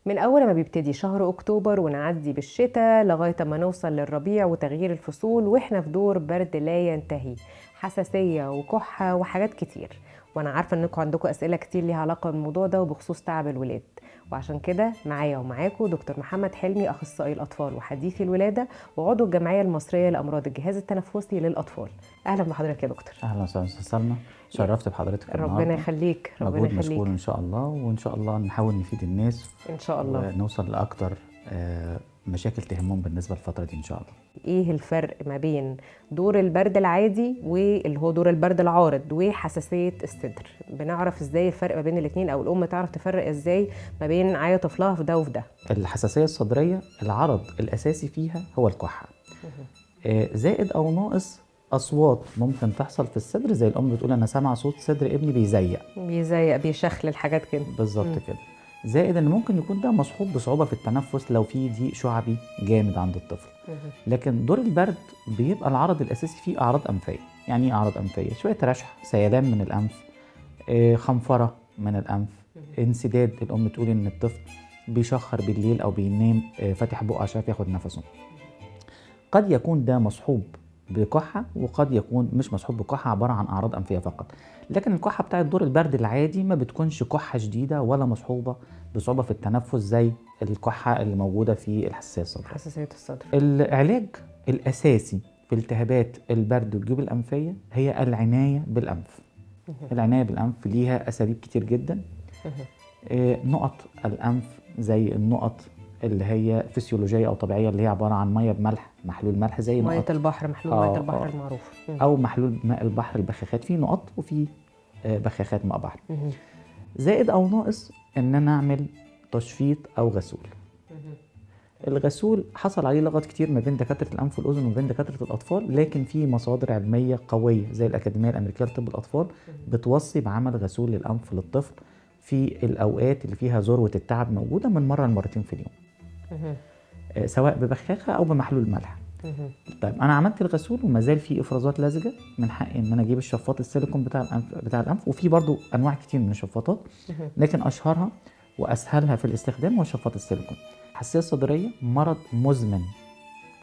من أول ما بيبتدي شهر أكتوبر ونعدي بالشتاء لغاية ما نوصل للربيع وتغيير الفصول وإحنا في دور برد لا ينتهي، حساسية وكحة وحاجات كتير. وأنا عارفة إنكم عندكم أسئلة كتير ليها علاقة بالموضوع ده وبخصوص تعب الولاد، وعشان كده معايا ومعاكم دكتور محمد حلمي، أخصائي الأطفال وحديثي الولادة وعضو الجمعية المصرية لأمراض الجهاز التنفسي للأطفال. أهلا بحضرتك يا دكتور. اهلا وسهلا استاذ سلمى. شرفت بحضرتك ربنا النهارده. يخليك، ربنا مجهود يخليك. مشكور ان شاء الله، وان شاء الله نحاول نفيد الناس إن شاء الله. ونوصل لاكتر مشاكل تهمهم بالنسبه للفتره دي ان شاء الله. ايه الفرق ما بين دور البرد العادي واللي هو دور البرد العارض وحساسية الصدر؟ بنعرف ازاي الفرق ما بين الاتنين، او الام تعرف تفرق ازاي ما بين عيا طفلها في ده وفي ده؟ الحساسيه الصدريه العرض الاساسي فيها هو الكحه، زائد او ناقص اصوات ممكن تحصل في الصدر، زي الام بتقول انا سامعه صوت صدر ابني بيزيق. بيزيق، بيشخل الحاجات كده. بالظبط كده. زائد ان ممكن يكون ده مصحوب بصعوبه في التنفس لو في ضيق شعبي جامد عند الطفل. لكن دور البرد بيبقى العرض الاساسي فيه اعراض انفيه. يعني ايه اعراض انفيه؟ شويه رشح، سيلان من الانف، خنفره من الانف، انسداد. الام تقول ان الطفل بيشخر بالليل او بينام فاتح بقه عشان ياخد نفسه. قد يكون ده مصحوب بكحه، وقد يكون مش مصحوب بكحه، عباره عن اعراض انفيه فقط. لكن الكحه بتاعت دور البرد العادي ما بتكونش كحه شديده ولا مصحوبه بصعوبه في التنفس زي الكحه اللي موجوده في الحساسيه الصدريه. حساسية الصدر. العلاج الاساسي في التهابات البرد والجيوب الانفيه هي العنايه بالانف. العنايه بالانف ليها اساليب كتير جدا. نقط الانف زي النقط اللي هي فسيولوجيه او طبيعيه، اللي هي عباره عن ميه بملح، محلول ملح، زي مية نقط البحر، محلول مية البحر المعروف. او محلول ماء البحر، البخاخات، في نقط وفي بخاخات ماء بحر. زائد او ناقص ان انا اعمل تشفيط او غسول. الغسول حصل عليه لغط كتير ما بين دكاتره الانف والاذن وما بين دكاتره الاطفال، لكن في مصادر علميه قويه زي الاكاديميه الامريكيه لطب الاطفال بتوصي بعمل غسول للانف للطفل في الاوقات اللي فيها ذروه التعب موجوده من مره لمرتين في اليوم، سواء ببخاخه او بمحلول ملح. طيب انا عملت الغسول وما زال في افرازات لزجه، من حقي ان انا اجيب الشفاط السيليكون بتاع الانف، وفي برضو انواع كتير من الشفاطات، لكن اشهرها واسهلها في الاستخدام هو شفاط السيليكون. الحساسيه الصدريه مرض مزمن،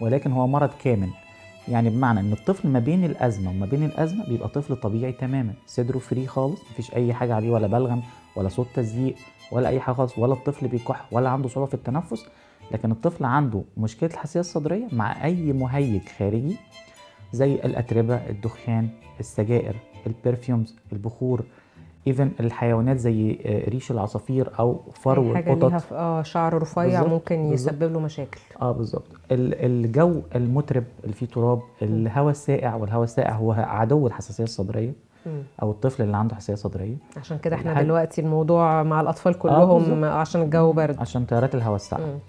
ولكن هو مرض كامن. يعني بمعنى ان الطفل ما بين الازمه وما بين الازمه بيبقى طفل طبيعي تماما، صدره فري خالص، مفيش اي حاجه عليه، ولا بلغم ولا صوت تزييق ولا اي حاجه خالص، ولا الطفل بيكح ولا عنده صعوبه في التنفس. لكن الطفل عنده مشكله الحساسيه الصدريه مع اي مهيج خارجي زي الاتربه، الدخان، السجائر، البرفيومز، البخور، ايفن الحيوانات زي ريش العصافير او فرو اي حاجة ليها القطط. شعر رفيع بالظبط، ممكن بالظبط. يسبب له مشاكل. بالظبط. الجو المترب اللي فيه تراب، الهواء الساقع، والهواء الساقع هو عدو الحساسيه الصدريه او الطفل اللي عنده حساسيه صدريه. عشان كده احنا دلوقتي الموضوع مع الاطفال كلهم بالظبط. عشان الجو برد، عشان تيارات الهواء الساقعه.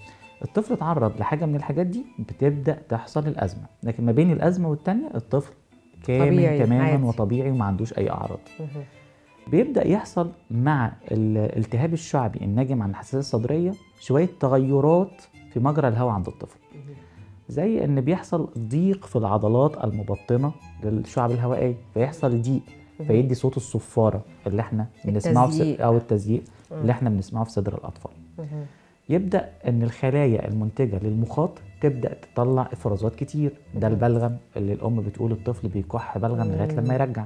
الطفل اتعرض لحاجه من الحاجات دي بتبدا تحصل الازمه، لكن ما بين الازمه والتانيه الطفل كامل تماما عادي وطبيعي وما عندوش اي اعراض. بيبدا يحصل مع الالتهاب الشعبي الناجم عن الحساسيه الصدريه شويه تغيرات في مجرى الهواء عند الطفل، زي ان بيحصل ضيق في العضلات المبطنه للشعب الهوائيه، فيحصل ضيق فيدي صوت الصفاره اللي احنا بنسمعه او التزييق اللي احنا بنسمعه في صدر الاطفال. يبدا ان الخلايا المنتجه للمخاط تبدا تطلع افرازات كتير، ده البلغم اللي الام بتقول الطفل بيكح بلغم لغايه لما يرجع.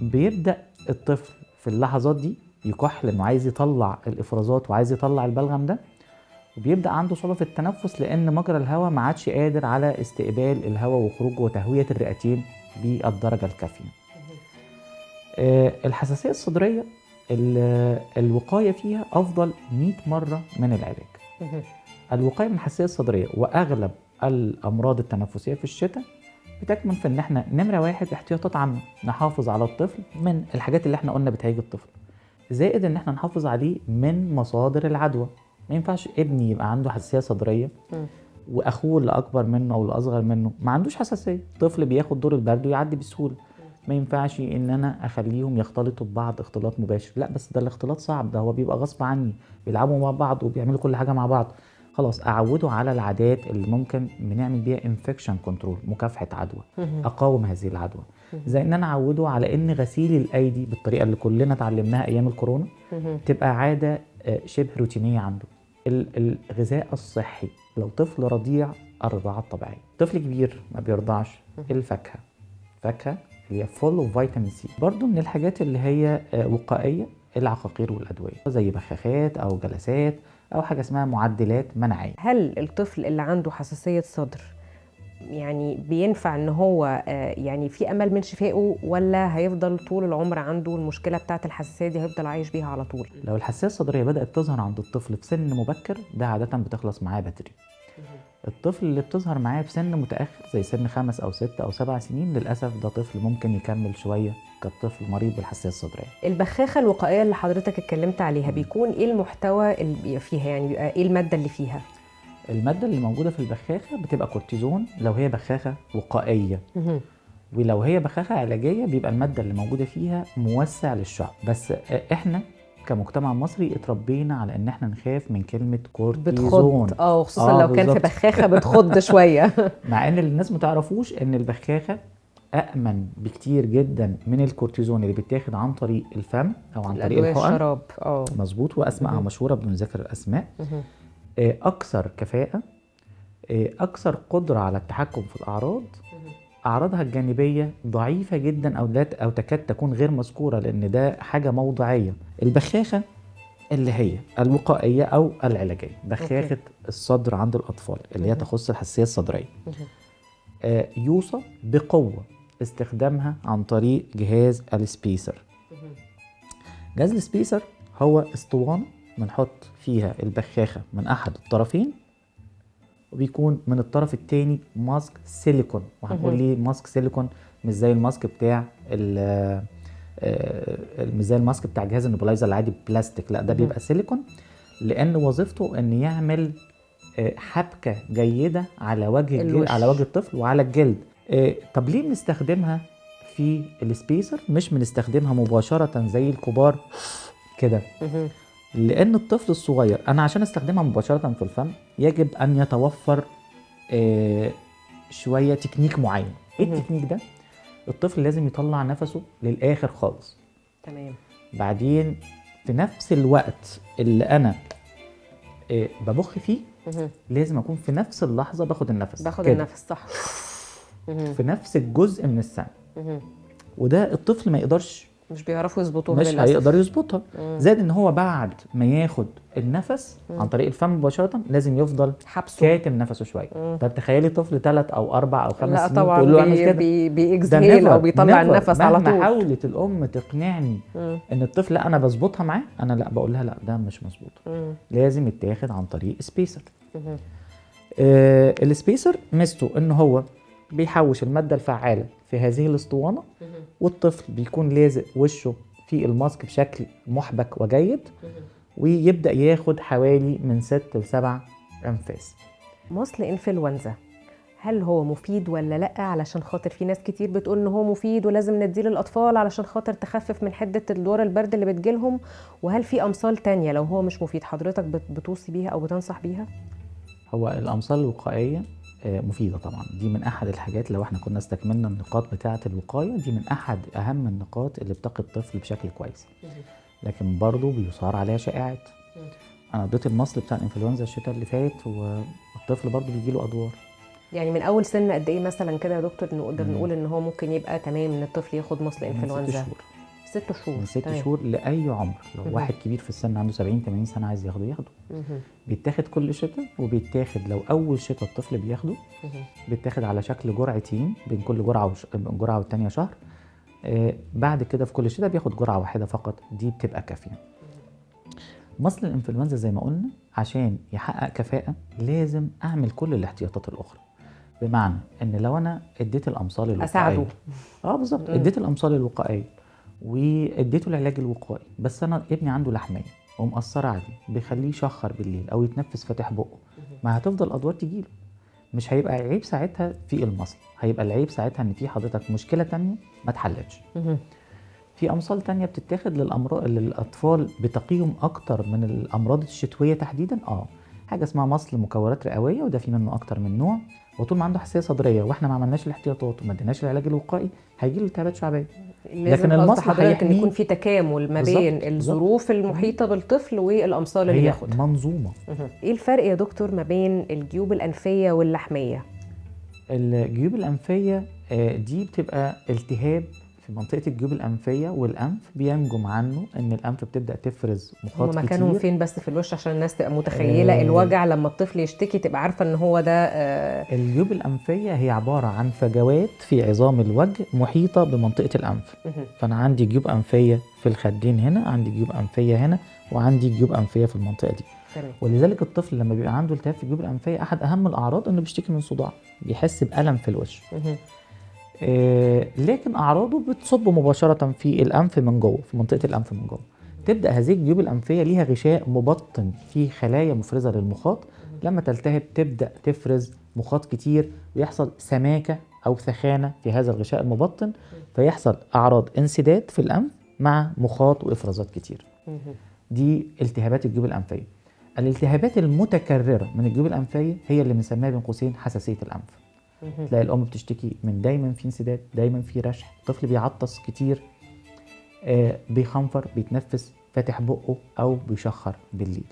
بيبدا الطفل في اللحظات دي يكح لانه عايز يطلع الافرازات وعايز يطلع البلغم ده، وبيبدا عنده صعوبه في التنفس لان مجرى الهواء ما عادش قادر على استقبال الهواء وخروجه وتهويه الرئتين بالدرجه الكافيه. الحساسيه الصدريه الوقايه فيها افضل 100 مره من العلاج. الوقايه من الحساسيه الصدريه واغلب الامراض التنفسيه في الشتاء بتكمن في ان احنا نمره واحد احتياطات عامه، نحافظ على الطفل من الحاجات اللي احنا قلنا بتهيج الطفل، زائد ان احنا نحافظ عليه من مصادر العدوى. ما ينفعش ابني يبقى عنده حساسيه صدريه واخوه اللي اكبر منه او اللي اصغر منه ما عندوش حساسيه، طفل بياخد دور البرد ويعدي بسهوله. ما ينفعش ان انا اخليهم يختلطوا ببعض اختلاط مباشر، لا بس ده الاختلاط صعب، ده هو بيبقى غصب عني، بيلعبوا مع بعض وبيعملوا كل حاجه مع بعض. خلاص اعوده على العادات اللي ممكن بنعمل بيها انفكشن كنترول، مكافحه عدوى، اقاوم هذه العدوى. زي ان انا اعوده على ان غسيل الايدي بالطريقه اللي كلنا اتعلمناها ايام الكورونا تبقى عاده شبه روتينيه عنده. الغذاء الصحي لو طفل رضيع، الرضاعه الطبيعيه. طفل كبير ما بيرضعش، الفاكهه. فاكهه اللي هي فول اوف فيتامين سي. برضو من الحاجات اللي هي وقائيه، العقاقير والادويه زي بخاخات او جلسات او حاجه اسمها معدلات مناعيه. هل الطفل اللي عنده حساسية صدر يعني بينفع ان هو يعني في امل من شفائه، ولا هيفضل طول العمر عنده المشكلة بتاعة الحساسية دي هيفضل عايش بيها على طول؟ لو الحساسيه الصدريه بدات تظهر عند الطفل في سن مبكر، ده عاده بتخلص معاه بدري. الطفل اللي بتظهر معاه في سن متاخر زي سن 5 أو 6 أو 7 سنين، للاسف ده طفل ممكن يكمل شويه كطفل مريض بالحساسيه الصدريه. البخاخة الوقائية اللي حضرتك اتكلمت عليها بيكون ايه المحتوى اللي فيها، يعني بيبقى ايه المادة اللي فيها؟ الماده اللي موجوده في البخاخه بتبقى كورتيزون لو هي بخاخه وقائيه، ولو هي بخاخه علاجيه بيبقى الماده اللي موجوده فيها موسع للشعب. بس احنا كمجتمع مصري اتربينا على ان احنا نخاف من كلمه كورتيزون. بتخض، وخصوصا لو كان في بخاخة بتخض شوية. مع ان الناس ما تعرفوش ان البخاخه أأمن بكتير جدا من الكورتيزون اللي بيتاخد عن طريق الفم أو عن طريق الحقن. الشراب مظبوط، وأسمائها مشهورة بدون ذكر الأسماء. أكثر كفاءة، أكثر قدرة على التحكم في الأعراض. أعراضها الجانبية ضعيفة جدا أو تكاد تكون غير مذكورة، لأن ده حاجة موضعية. البخاخة اللي هي الوقائية أو العلاجية، بخاخة الصدر عند الأطفال اللي هي تخص الحساسية الصدرية، يوصى بقوة استخدامها عن طريق جهاز السبيسر. جهاز السبيسر هو اسطوانة بنحط فيها البخاخة من أحد الطرفين، وبيكون من الطرف التاني ماسك سيليكون. وهنقول ليه ماسك سيليكون، مش زي الماسك بتاع مش زي الماسك بتاع جهاز النبولايزر العادي بلاستيك، لا ده بيبقى سيليكون، لأن وظيفته إن يعمل حبكة جيدة على وجه الجلد، على وجه الطفل وعلى الجلد. طب ليه بنستخدمها في السبيسر مش بنستخدمها مباشرة زي الكبار كده؟ لأن الطفل الصغير أنا عشان استخدمها مباشرة في الفم يجب أن يتوفر شوية تكنيك معين. إيه التكنيك ده؟ الطفل لازم يطلع نفسه للآخر خالص. تمام. بعدين في نفس الوقت اللي أنا ببخ فيه لازم أكون في نفس اللحظة باخد النفس النفس صح في نفس الجزء من السنة. وده الطفل ما يقدرش، مش بيعرفوا يظبطوها، مش هيقدر يظبطها. زائد ان هو بعد ما ياخد النفس عن طريق الفم مباشره لازم يفضل كاتم نفسه شويه. طب تخيلي طفل 3 أو 4 أو 5 سنين طبعا تقول له اعمل كده، بيكزهيل او بيطلع النفس على طول. مهما حاولت الام تقنعني ان الطفل لا انا بظبطها معاه، انا لا بقول لها لا ده مش مظبوط، لازم يتاخد عن طريق سبيسر. السبيسر ميزته ان هو بيحوش الماده الفعاله في هذه الاسطوانه، والطفل بيكون لازق وشه في الماسك بشكل محبك وجيد، ويبدا ياخد حوالي من 6 ل 7 انفاس. مصل انفلونزا هل هو مفيد ولا لا؟ علشان خاطر في ناس كتير بتقول ان هو مفيد ولازم نديه للاطفال علشان خاطر تخفف من حده الدور البرد اللي بتجيلهم، وهل في امثال تانية لو هو مش مفيد حضرتك بتوصي بيها او بتنصح بيها؟ هو الامثال الوقائيه مفيدة طبعا، دي من احد الحاجات. لو احنا كنا استكملنا النقاط بتاعة الوقاية دي من احد اهم النقاط اللي بتقي الطفل بشكل كويس، لكن برضو بيصار عليها شائعات. انا اديت المصل بتاع الانفلونزا الشتاء اللي فات والطفل برضو بيجيله ادوار. يعني من اول سن قد ايه مثلا كده يا دكتور نقدر نقول ان هو ممكن يبقى تمام ان الطفل ياخد مصل انفلونزا؟ من 6 شهور. 6 شهور، من 6 شهور لاي عمر. لو واحد كبير في السن عنده 70-80 سنه عايز ياخده بيتاخد كل شتاء، وبيتاخد لو اول شتاء الطفل بياخده بيتاخد على شكل جرعتين، بين كل جرعه والتانيه شهر. بعد كده في كل شتاء بياخد جرعه واحده فقط، دي بتبقى كافيه. مصل الانفلونزا زي ما قلنا عشان يحقق كفاءه لازم اعمل كل الاحتياطات الاخرى، بمعنى ان لو انا اديت الامصال الوقائيه اساعده بالظبط، اديت الامصال الوقائيه واديته العلاج الوقائي، بس انا ابني عنده لحميه ومأثره عليه بيخليه يشخر بالليل او يتنفس فاتح بقه، ما هتفضل ادوار تجيله. مش هيبقى عيب ساعتها في المصل، هيبقى العيب ساعتها ان في حضرتك مشكله تانية ما اتحلتش. في امصال تانية بتتاخد للاطفال بتقيهم اكتر من الامراض الشتويه تحديدا. حاجه اسمها مصل مكورات رئويه، وده في منه اكتر من نوع. وطول ما عنده حساسيه صدريه واحنا ما عملناش الاحتياطات وما اديناش العلاج الوقائي هيجي له التهابات شعبيه. لازم لكن قصد المصل حضرتك ان يكون هيحميه. في تكامل ما بالظبط، بين بالظبط. الظروف المحيطه بالطفل والامصال اللي هي بياخدها. منظومه. ايه الفرق يا دكتور ما بين الجيوب الانفيه واللحميه؟ الجيوب الأنفية دي بتبقى التهاب في منطقة الجيوب الأنفية، والأنف بينجم عنه إن الأنف بتبدأ تفرز هما مخاط مكانهم كتير. فين بس في الوش عشان الناس تبقى متخيله الوجع لما الطفل يشتكي تبقى عارفه ان هو ده الجيوب الأنفية هي عبارة عن فجوات في عظام الوجه محيطة بمنطقة الأنف. فأنا عندي جيوب أنفية في الخدين هنا، عندي جيوب أنفية هنا، وعندي جيوب أنفية في المنطقة دي. تمام. ولذلك الطفل لما بيبقى عنده التهاب في الجيوب الأنفية، أحد أهم الأعراض إنه بيشتكي من صداع، بيحس بألم في الوش. لكن اعراضه بتصب مباشره في الانف من جوه، في منطقه الانف من جوه. تبدا هذه الجيوب الانفيه ليها غشاء مبطن فيه خلايا مفرزه للمخاط. لما تلتهب تبدا تفرز مخاط كتير، ويحصل سماكه او ثخانه في هذا الغشاء المبطن، فيحصل اعراض انسداد في الانف مع مخاط وافرازات كتير. دي التهابات الجيوب الانفيه. الالتهابات المتكرره من الجيوب الانفيه هي اللي بنسميها بين قوسين حساسيه الانف. تلاقي الام بتشتكي من دايما في انسداد، دايما في رشح، الطفل بيعطس كتير، بيخنفر، بيتنفس فاتح بقه او بيشخر بالليل.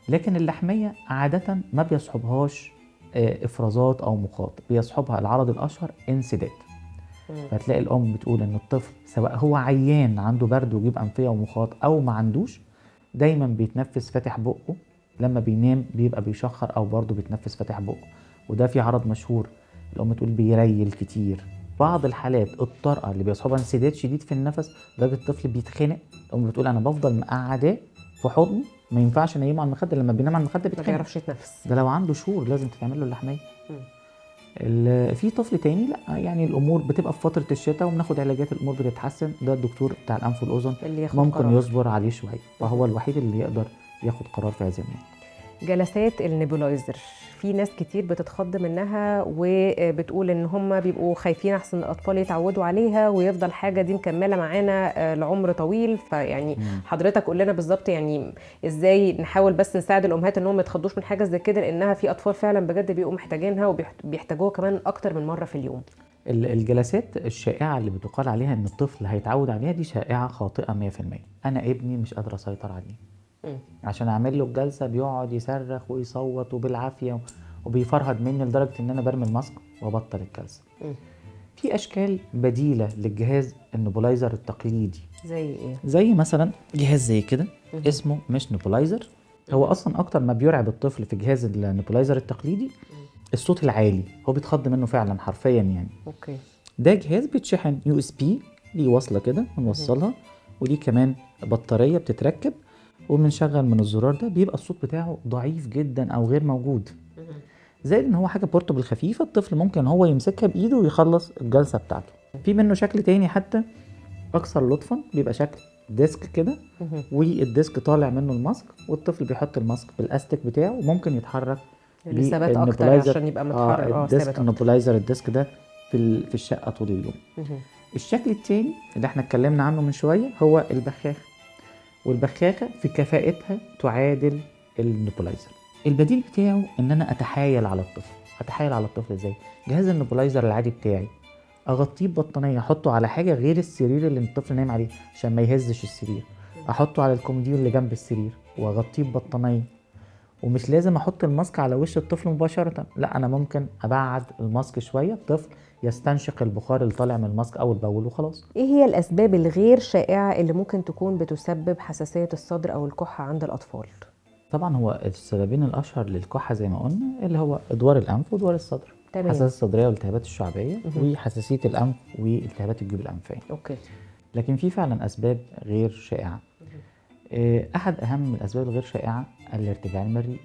لكن اللحميه عاده ما بيصحبهاش افرازات او مخاط، بيصحبها العرض الاشهر انسداد. فتلاقي الام بتقول ان الطفل سواء هو عيان عنده برد وجيب انفيه ومخاط او ما عندوش، دايما بيتنفس فاتح بقه، لما بينام بيبقى بيشخر او برضه بيتنفس فاتح بقه. وده في عرض مشهور، الام تقول بيريل كتير. بعض الحالات الطارئه اللي بيصحبها انسداد شديد في النفس لدرجه الطفل بيتخنق، الام بتقول انا بفضل مقعداه في حضني، ما ينفعش انيمه على المخده، لما بينام على المخده ما بيتخنق، بيعرفش يتنفس. ده لو عنده شهور لازم تتعمل له اللحميه. في طفل تاني لا، يعني الامور بتبقى في فتره الشتاء وبناخد علاجات، الامور بتتحسن، ده الدكتور بتاع الانف والاذن اللي ياخد ممكن قرار. يصبر عليه شويه، فهو الوحيد اللي يقدر ياخد قرار في هذه النقطه. جلسات النيبولايزر في ناس كتير بتتخض منها وبتقول ان هم بيبقوا خايفين احسن الاطفال يتعودوا عليها ويفضل حاجه دي مكمله معانا لعمر طويل. فيعني حضرتك قول لنا بالظبط يعني ازاي نحاول بس نساعد الامهات انهم ما يتخضوش من حاجه زي كده، لانها في اطفال فعلا بجد بيبقوا محتاجينها وبيحتاجوها كمان اكتر من مره في اليوم. الجلسات الشائعه اللي بتقال عليها ان الطفل هيتعود عليها دي شائعه خاطئه 100%. انا ابني مش قادره اسيطر عليه، عشان اعمل له الجلسه بيقعد يصرخ ويصوت وبالعافيه وبيفرهد مني لدرجه ان انا برمي الماسك وابطل الجلسه. في اشكال بديله للجهاز النبولايزر التقليدي. زي ايه؟ زي مثلا جهاز زي كده اسمه مش نبولايزر. هو اصلا اكتر ما بيرعب الطفل في جهاز النبولايزر التقليدي الصوت العالي، هو بيتخض منه فعلا حرفيا يعني. اوكي. ده جهاز بيتشحن USB، ليه وصله كده بنوصلها، وليه كمان بطاريه بتتركب، وبنشغل من الزرار ده، بيبقى الصوت بتاعه ضعيف جدا او غير موجود. زائد ان هو حاجه بورتبل خفيفه، الطفل ممكن هو يمسكها بايده ويخلص الجلسه بتاعته. في منه شكل تاني حتى اكثر لطفا، بيبقى شكل ديسك كده، والديسك طالع منه الماسك، والطفل بيحط الماسك بالاستيك بتاعه وممكن يتحرك ثبات اكتر عشان يبقى متحرك. الديسك النبولايزر الديسك ده في الشقه طول اليوم. الشكل التاني اللي احنا اتكلمنا عنه من شويه هو البخاخه، والبخاخه في كفاءتها تعادل النبولايزر. البديل بتاعه ان انا اتحايل على الطفل. اتحايل على الطفل ازاي؟ جهاز النبولايزر العادي بتاعي اغطيه ببطانيه، احطه على حاجه غير السرير اللي الطفل نايم عليه عشان ما يهزش السرير، احطه على الكوموديو اللي جنب السرير واغطيه ببطانيه. ومش لازم احط الماسك على وش الطفل مباشره، لا، انا ممكن ابعد الماسك شويه، الطفل يستنشق البخار اللي طالع من الماسك اول باول وخلاص. ايه هي الاسباب الغير شائعه اللي ممكن تكون بتسبب حساسيه الصدر او الكحه عند الاطفال؟ طبعا هو السببين الاشهر للكحه زي ما قلنا اللي هو ادوار الانف وادوار الصدر. تمام. الحساسيه الصدريه والالتهابات الشعبيه وحساسيه الانف والتهابات الجيوب الانفيه. اوكي. لكن في فعلا اسباب غير شائعه. احد اهم الاسباب الغير شائعه الارتجاع المريء.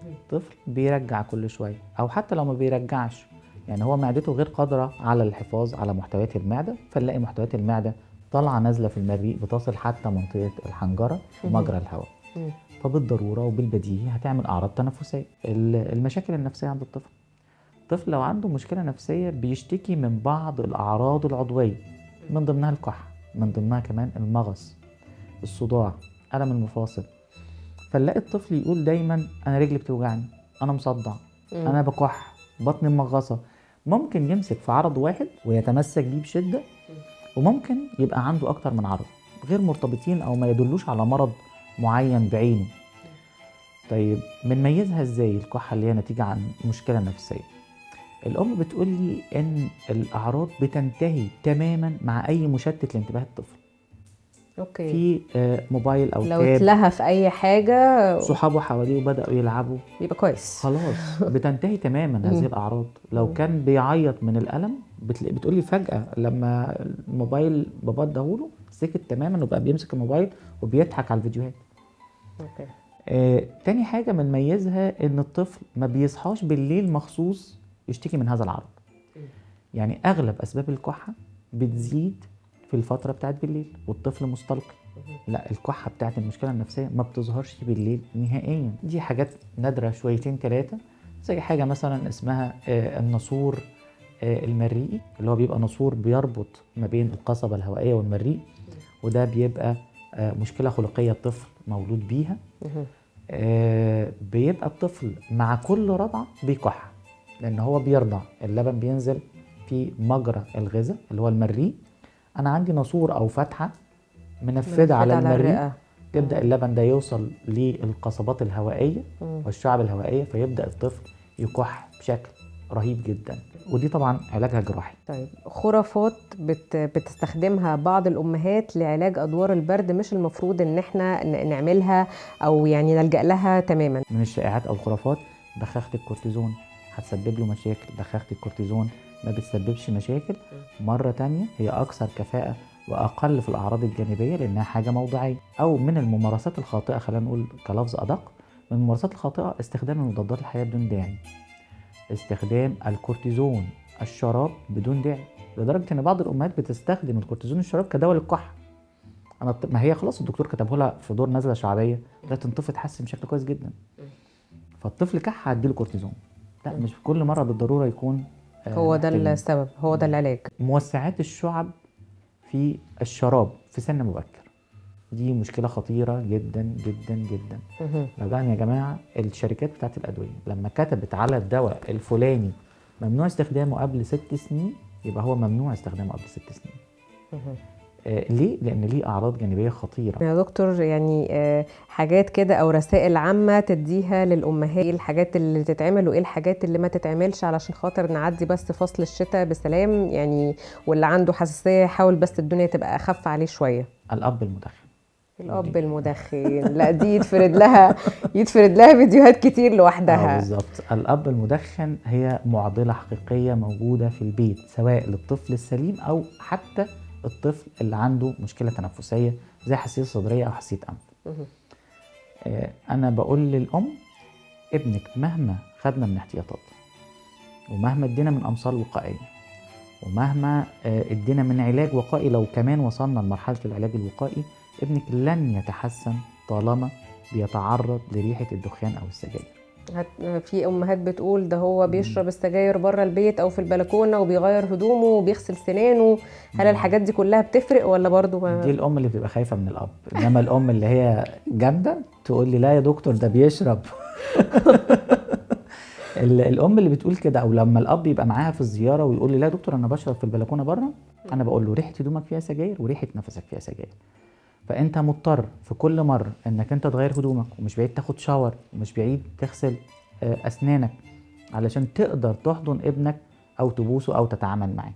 الطفل بيرجع كل شويه، او حتى لو ما بيرجعش يعني هو معدته غير قادره على الحفاظ على محتويات المعده، فنلاقي محتويات المعده طالعه نازله في المريء بتصل حتى منطقه الحنجره ومجرى الهواء. فبالضروره وبالبديهي هتعمل اعراض تنفسيه. المشاكل النفسيه عند الطفل، الطفل لو عنده مشكله نفسيه بيشتكي من بعض الاعراض العضويه، من ضمنها الكحه، من ضمنها كمان المغص، الصداع، الم المفاصل. فنلاقي الطفل يقول دايما انا رجلي بتوجعني، انا مصدع، انا بكح، بطني مغصه. ممكن يمسك في عرض واحد ويتمسك بيه بشده، وممكن يبقى عنده اكتر من عرض غير مرتبطين او ما يدلوش على مرض معين بعينه. طيب بنميزها ازاي الكحه اللي هي نتيجه عن مشكله نفسيه؟ الام بتقول لي ان الاعراض بتنتهي تماما مع اي مشتت لانتباه الطفل. اوكي. في موبايل او لو تاب، اتلهى في اي حاجه صحابه حواليه وبداوا يلعبوا، يبقى كويس. خلاص بتنتهي تماما هذه الاعراض. لو كان بيعيط من الالم بتقولي فجاه لما الموبايل بابا اداهوله سكت تماما وبقى بيمسك الموبايل وبيضحك على الفيديوهات. اوكي. تاني حاجه بنميزها ان الطفل ما بيصحاش بالليل مخصوص يشتكي من هذا العرض. يعني اغلب اسباب الكحه بتزيد في الفتره بتاعت بالليل والطفل مستلقي. لا، الكحه بتاعت المشكله النفسيه ما بتظهرش بالليل نهائيا. دي حاجات نادره شويتين ثلاثه، زي حاجه مثلا اسمها الناسور المريئي، اللي هو بيبقى ناسور بيربط ما بين القصبه الهوائيه والمريء، وده بيبقى مشكله خلقيه الطفل مولود بيها. بيبقى الطفل مع كل رضعه بيكح، لان هو بيرضع، اللبن بينزل في مجرى الغذاء اللي هو المريء. انا عندي ناسور او فتحه منفذه على المريء، الرئة. تبدا اللبن ده يوصل للقصبات الهوائيه والشعب الهوائيه، فيبدا الطفل يكح بشكل رهيب جدا، ودي طبعا علاجها جراحي. طيب، خرافات بتستخدمها بعض الامهات لعلاج ادوار البرد مش المفروض ان احنا نعملها او يعني نلجأ لها تماما. من الشائعات او الخرافات بخاخة الكورتيزون هتسبب له مشاكل. بخاخة الكورتيزون ما بتسببش مشاكل. مرة تانية هي أكثر كفاءة وأقل في الأعراض الجانبية لأنها حاجة موضعية. أو من الممارسات الخاطئة، خلينا نقول كلفظ أدق، من الممارسات الخاطئة استخدام المضادات الحيوية بدون داعي، استخدام الكورتيزون الشراب بدون داعي، لدرجة إن بعض الأمهات بتستخدم الكورتيزون الشراب كدواء للكحة. ما هي خلاص الدكتور كتبه لها في دور نزلة شعبية لا تنطفي تحسن بشكل كويس جدا، فالطفل كح هديله كورتيزون. لا، مش كل مرة بالضرورة يكون هو ده السبب، هو ده العلاج. موسعات الشعب في الشراب في سن مبكر دي مشكلة خطيرة جدا جدا جدا. رجعنا يا جماعة الشركات بتاعت الأدوية لما كتبت على الدواء الفلاني ممنوع استخدامه قبل 6 سنين، يبقى هو ممنوع استخدامه قبل 6 سنين. ليه؟ لأن ليه أعراض جانبية خطيرة. يا دكتور، يعني حاجات كده أو رسائل عامة تديها للأمهات، إيه الحاجات اللي تتعمل وإيه الحاجات اللي ما تتعملش علشان خاطر نعدي بس فصل الشتاء بسلام يعني، واللي عنده حساسية يحاول بس الدنيا تبقى أخف عليه شوية. الأب المدخن. الأب المدخن، لا دي يتفرد لها فيديوهات كتير لوحدها. بالظبط. الأب المدخن هي معضلة حقيقية موجودة في البيت، سواء للطفل السليم أو حتى الطفل اللي عنده مشكلة تنفسية زي حساسية صدرية أو حساسية أنف. أنا بقول للأم ابنك مهما خدنا من احتياطات ومهما ادينا من أمصال وقائية ومهما ادينا من علاج وقائي، لو كمان وصلنا لمرحلة العلاج الوقائي ابنك لن يتحسن طالما بيتعرض لريحة الدخان أو السجاير. في امهات بتقول ده هو بيشرب السجاير بره البيت او في البلكونه وبيغير هدومه وبيغسل سنانه، هل الحاجات دي كلها بتفرق ولا برضو؟ دي الام اللي بتبقى خايفه من الاب، انما الام اللي هي جامده تقول لي لا يا دكتور ده بيشرب. الام اللي بتقول كده، او لما الاب يبقى معاها في الزياره ويقول لي لا يا دكتور انا بشرب في البلكونه بره، انا بقول له ريحه هدومك فيها سجاير وريحه نفسك فيها سجاير، فانت مضطر في كل مره انك انت تغير هدومك، ومش بعيد تاخد شاور، ومش بعيد تغسل اسنانك علشان تقدر تحضن ابنك او تبوسه او تتعامل معاه.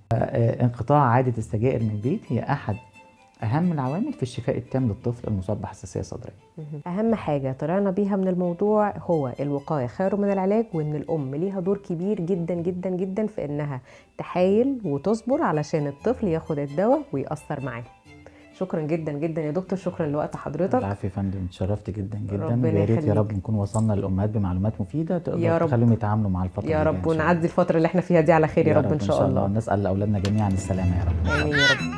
انقطاع عاده السجائر من البيت هي احد اهم العوامل في الشفاء التام للطفل المصاب بحساسيه صدريه. اهم حاجه طلعنا بيها من الموضوع هو الوقايه خير من العلاج، وان الام ليها دور كبير جدا جدا جدا في انها تحايل وتصبر علشان الطفل ياخد الدواء ويأثر معاه. شكرا جدا جدا يا دكتور، شكرا لوقت حضرتك. العفو يا فندم، اتشرفت جدا جدا. ربنا يا ريت يخليك. يا رب نكون وصلنا للامهات بمعلومات مفيده تقدر تخليهم يتعاملوا مع الفتره يا دي رب، ونعدي الفتره اللي احنا فيها دي على خير يا رب ان شاء الله. نسال لاولادنا جميعا السلامه يا رب. امين يا رب.